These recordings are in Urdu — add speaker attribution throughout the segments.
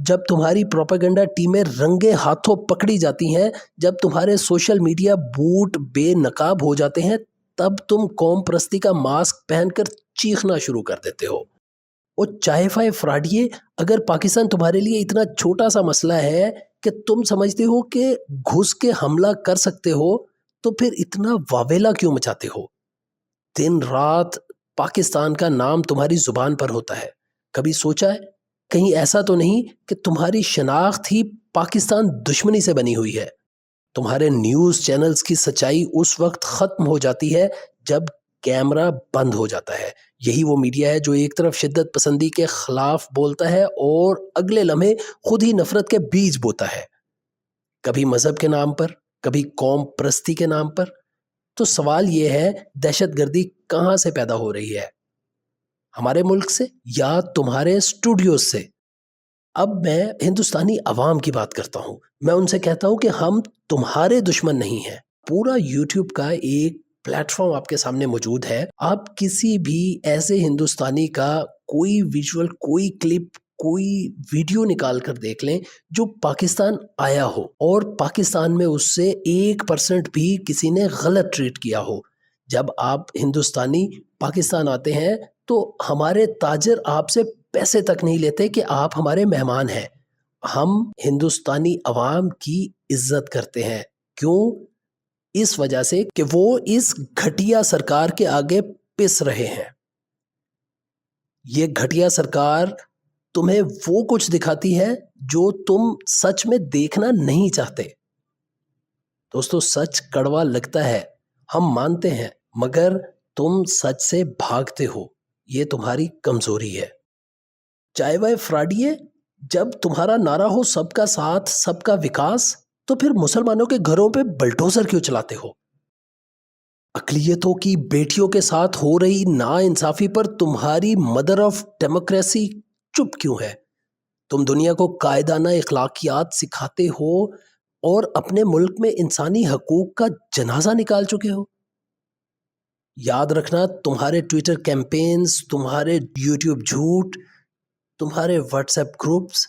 Speaker 1: جب تمہاری پروپیگنڈا ٹیمیں رنگے ہاتھوں پکڑی جاتی ہیں، جب تمہارے سوشل میڈیا بوٹ بے نقاب ہو جاتے ہیں، تب تم قوم پرستی کا ماسک پہن کر چیخنا شروع کر دیتے ہو۔ اور چائے فائے فراڈیے، اگر پاکستان تمہارے لیے اتنا چھوٹا سا مسئلہ ہے کہ تم سمجھتے ہو کہ گھس کے حملہ کر سکتے ہو، تو پھر اتنا واویلا کیوں مچاتے ہو؟ دن رات پاکستان کا نام تمہاری زبان پر ہوتا ہے۔ کبھی سوچا ہے کہیں ایسا تو نہیں کہ تمہاری شناخت ہی پاکستان دشمنی سے بنی ہوئی ہے؟ تمہارے نیوز چینلز کی سچائی اس وقت ختم ہو جاتی ہے جب کیمرہ بند ہو جاتا ہے۔ یہی وہ میڈیا ہے جو ایک طرف شدت پسندی کے خلاف بولتا ہے اور اگلے لمحے خود ہی نفرت کے بیج بوتا ہے، کبھی مذہب کے نام پر، کبھی قوم پرستی کے نام پر۔ تو سوال یہ ہے، دہشت گردی کہاں سے پیدا ہو رہی ہے؟ ہمارے ملک سے یا تمہارے اسٹوڈیوز سے؟ اب میں ہندوستانی عوام کی بات کرتا ہوں، میں ان سے کہتا ہوں کہ ہم تمہارے دشمن نہیں ہیں۔ پورا یوٹیوب کا ایک پلیٹ فارم آپ کے سامنے موجود ہے، آپ کسی بھی ایسے ہندوستانی کا کوئی ویژول، کوئی کلپ، کوئی ویڈیو نکال کر دیکھ لیں جو پاکستان آیا ہو اور پاکستان میں اس سے 1% بھی کسی نے غلط ٹریٹ کیا ہو۔ جب آپ ہندوستانی پاکستان آتے ہیں تو ہمارے تاجر آپ سے پیسے تک نہیں لیتے کہ آپ ہمارے مہمان ہیں۔ ہم ہندوستانی عوام کی عزت کرتے ہیں۔ کیوں؟ اس وجہ سے کہ وہ اس گھٹیا سرکار کے آگے پس رہے ہیں۔ یہ گھٹیا سرکار تمہیں وہ کچھ دکھاتی ہے جو تم سچ میں دیکھنا نہیں چاہتے۔ دوستو، سچ کڑوا لگتا ہے، ہم مانتے ہیں، مگر تم سچ سے بھاگتے ہو، یہ تمہاری کمزوری ہے۔ چائے وائے فراڈیے، جب تمہارا نعرہ ہو سب کا ساتھ، سب کا وکاس، تو پھر مسلمانوں کے گھروں پہ بلڈوزر کیوں چلاتے ہو؟ اقلیتوں کی بیٹیوں کے ساتھ ہو رہی ناانصافی پر تمہاری مدر آف ڈیموکریسی چپ کیوں ہے؟ تم دنیا کو قائدانہ اخلاقیات سکھاتے ہو اور اپنے ملک میں انسانی حقوق کا جنازہ نکال چکے ہو۔ یاد رکھنا، تمہارے ٹویٹر کیمپینز، تمہارے یوٹیوب جھوٹ، تمہارے واٹس ایپ گروپس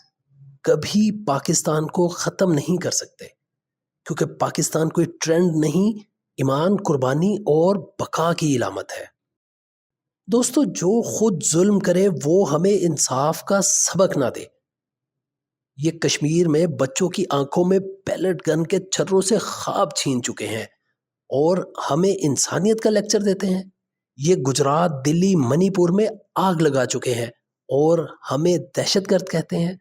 Speaker 1: کبھی پاکستان کو ختم نہیں کر سکتے، کیونکہ پاکستان کوئی ٹرینڈ نہیں، ایمان، قربانی اور بقا کی علامت ہے۔ دوستو، جو خود ظلم کرے وہ ہمیں انصاف کا سبق نہ دے۔ یہ کشمیر میں بچوں کی آنکھوں میں پیلٹ گن کے چھروں سے خواب چھین چکے ہیں اور ہمیں انسانیت کا لیکچر دیتے ہیں۔ یہ گجرات، دلی، منی پور میں آگ لگا چکے ہیں اور ہمیں دہشت گرد کہتے ہیں۔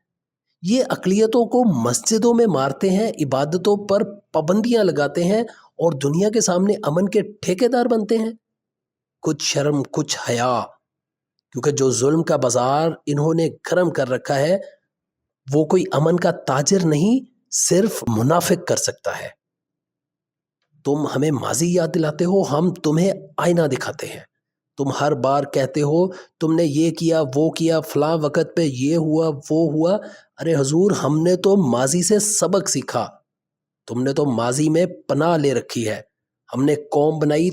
Speaker 1: یہ اقلیتوں کو مسجدوں میں مارتے ہیں، عبادتوں پر پابندیاں لگاتے ہیں اور دنیا کے سامنے امن کے ٹھیکیدار بنتے ہیں۔ کچھ شرم، کچھ حیا، کیونکہ جو ظلم کا بازار انہوں نے گرم کر رکھا ہے وہ کوئی امن کا تاجر نہیں، صرف منافق کر سکتا ہے۔ تم ہمیں ماضی یاد دلاتے ہو، ہم تمہیں آئینہ دکھاتے ہیں۔ تم ہر بار کہتے ہو تم نے یہ کیا، وہ کیا، فلاں وقت پہ یہ ہوا، وہ ہوا۔ ارے حضور، ہم نے تو ماضی سے سبق سیکھا، تم نے تو ماضی میں پناہ لے رکھی ہے۔ ہم نے قوم بنائی،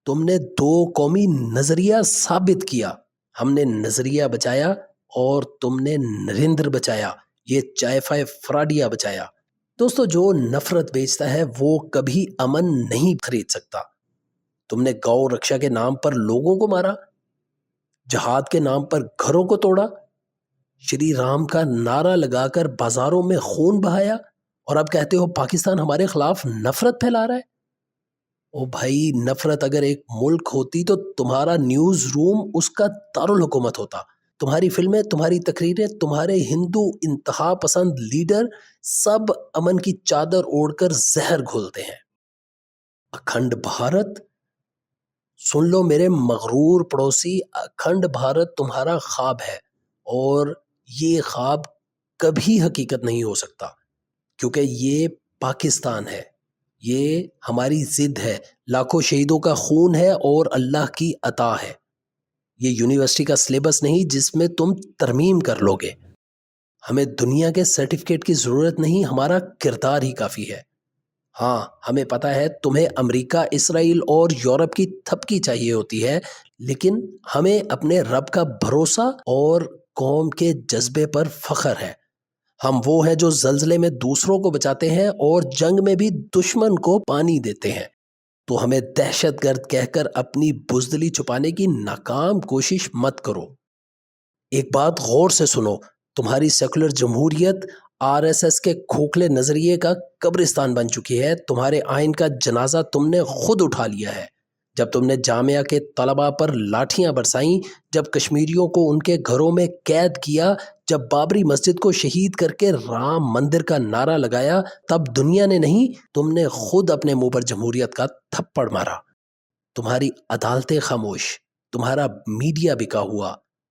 Speaker 1: تم نے دو قومی نظریہ ثابت کیا۔ ہم نے نظریہ بچایا اور تم نے نریندر بچایا، یہ چائے فائے فراڈیا بچایا۔ دوستو، جو نفرت بیچتا ہے وہ کبھی امن نہیں خرید سکتا۔ تم نے گو رکشا کے نام پر لوگوں کو مارا، جہاد کے نام پر گھروں کو توڑا، شری رام کا نعرہ لگا کر بازاروں میں خون بہایا، اور اب کہتے ہو پاکستان ہمارے خلاف نفرت پھیلا رہا ہے۔ او بھائی، نفرت اگر ایک ملک ہوتی تو تمہارا نیوز روم اس کا دارالحکومت ہوتا۔ تمہاری فلمیں، تمہاری تقریریں، تمہارے ہندو انتہا پسند لیڈر سب امن کی چادر اوڑھ کر زہر گھولتے ہیں۔ اکھنڈ بھارت، سن لو میرے مغرور پڑوسی، اکھنڈ بھارت تمہارا خواب ہے اور یہ خواب کبھی حقیقت نہیں ہو سکتا، کیونکہ یہ پاکستان ہے، یہ ہماری ضد ہے، لاکھوں شہیدوں کا خون ہے اور اللہ کی عطا ہے۔ یہ یونیورسٹی کا سلیبس نہیں جس میں تم ترمیم کر لو گے۔ ہمیں دنیا کے سرٹیفکیٹ کی ضرورت نہیں، ہمارا کردار ہی کافی ہے۔ ہاں، ہمیں پتا ہے تمہیں امریکہ، اسرائیل اور یورپ کی تھپکی چاہیے ہوتی ہے، لیکن ہمیں اپنے رب کا بھروسہ اور قوم کے جذبے پر فخر ہے۔ ہم وہ ہیں جو زلزلے میں دوسروں کو بچاتے ہیں اور جنگ میں بھی دشمن کو پانی دیتے ہیں. تو ہمیں دہشت گرد کہہ کر اپنی بزدلی چھپانے کی ناکام کوشش مت کرو. ایک بات غور سے سنو، تمہاری سیکولر جمہوریت RSS کے کھوکھلے نظریے کا قبرستان بن چکی ہے. تمہارے آئین کا جنازہ تم نے خود اٹھا لیا ہے. جب تم نے جامعہ کے طلباء پر لاٹھیاں برسائیں، جب کشمیریوں کو ان کے گھروں میں قید کیا، جب بابری مسجد کو شہید کر کے رام مندر کا نعرہ لگایا، تب دنیا نے نہیں، تم نے خود اپنے منہ پر جمہوریت کا تھپڑ مارا. تمہاری عدالتیں خاموش، تمہارا میڈیا بکا ہوا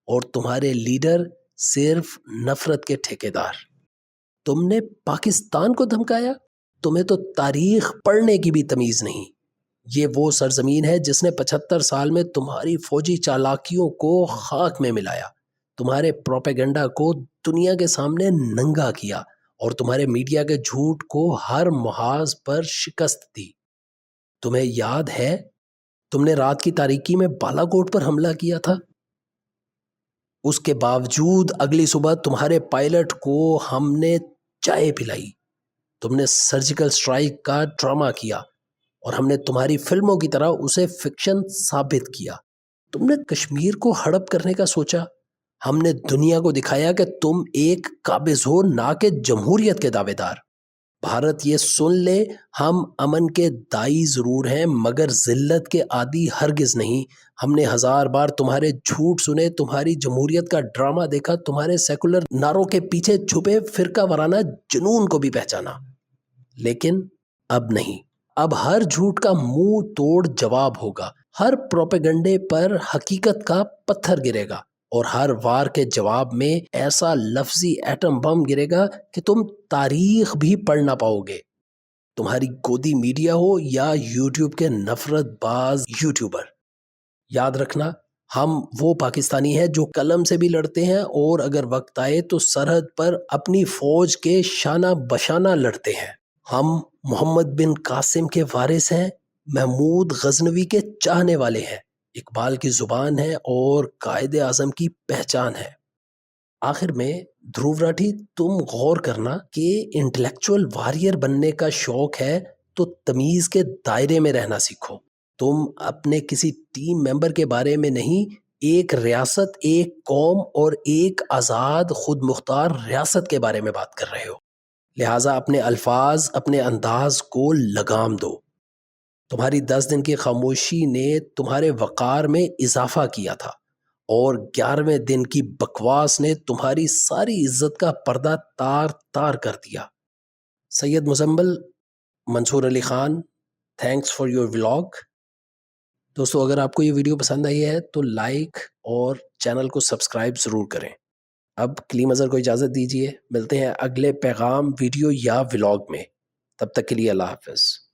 Speaker 1: اور تمہارے لیڈر صرف نفرت کے ٹھیکیدار. تم نے پاکستان کو دھمکایا؟ تمہیں تو تاریخ پڑھنے کی بھی تمیز نہیں. یہ وہ سرزمین ہے جس نے 75 سال میں تمہاری فوجی چالاکیوں کو خاک میں ملایا، تمہارے پروپیگنڈا کو دنیا کے سامنے ننگا کیا اور تمہارے میڈیا کے جھوٹ کو ہر محاذ پر شکست دی. تمہیں یاد ہے تم نے رات کی تاریکی میں بالا کوٹ پر حملہ کیا تھا؟ اس کے باوجود اگلی صبح تمہارے پائلٹ کو ہم نے چائے پلائی. تم نے سرجیکل سٹرائک کا ڈرامہ کیا اور ہم نے تمہاری فلموں کی طرح اسے فکشن ثابت کیا. تم نے کشمیر کو ہڑپ کرنے کا سوچا. ہم نے دنیا کو دکھایا کہ تم ایک قابض ہو، نہ کہ جمہوریت کے دعوے دار. بھارت یہ سن لے، ہم امن کے دائی ضرور ہیں مگر ذلت کے عادی ہرگز نہیں. ہم نے 1000 بار تمہارے جھوٹ سنے، تمہاری جمہوریت کا ڈرامہ دیکھا، تمہارے سیکولر نعروں کے پیچھے چھپے فرقہ وارانہ جنون کو بھی پہچانا. لیکن اب نہیں. اب ہر جھوٹ کا منہ توڑ جواب ہوگا، ہر پروپیگنڈے پر حقیقت کا پتھر گرے گا اور ہر وار کے جواب میں ایسا لفظی ایٹم بم گرے گا کہ تم تاریخ بھی پڑھ نہ پاؤ گے. تمہاری گودی میڈیا ہو یا یوٹیوب کے نفرت باز یوٹیوبر، یاد رکھنا ہم وہ پاکستانی ہیں جو قلم سے بھی لڑتے ہیں اور اگر وقت آئے تو سرحد پر اپنی فوج کے شانہ بشانہ لڑتے ہیں. ہم محمد بن قاسم کے وارث ہیں، محمود غزنوی کے چاہنے والے ہیں، اقبال کی زبان ہے اور قائد اعظم کی پہچان ہے. آخر میں دھرو راٹھی، تم غور کرنا کہ انٹلیکچوئل واریر بننے کا شوق ہے تو تمیز کے دائرے میں رہنا سیکھو. تم اپنے کسی ٹیم ممبر کے بارے میں نہیں، ایک ریاست، ایک قوم اور ایک آزاد خود مختار ریاست کے بارے میں بات کر رہے ہو. لہٰذا اپنے الفاظ، اپنے انداز کو لگام دو. تمہاری 10 دن کی خاموشی نے تمہارے وقار میں اضافہ کیا تھا اور 11ویں دن کی بکواس نے تمہاری ساری عزت کا پردہ تار تار کر دیا. Syed Muzammil, Mansoor Ali Khan, thanks for your vlog. دوستو اگر آپ کو یہ ویڈیو پسند آئی ہے تو لائک اور چینل کو سبسکرائب ضرور کریں. اب کلیم اظہر کو اجازت دیجیے، ملتے ہیں اگلے پیغام، ویڈیو یا ولاگ میں. تب تک کے لیے اللہ حافظ.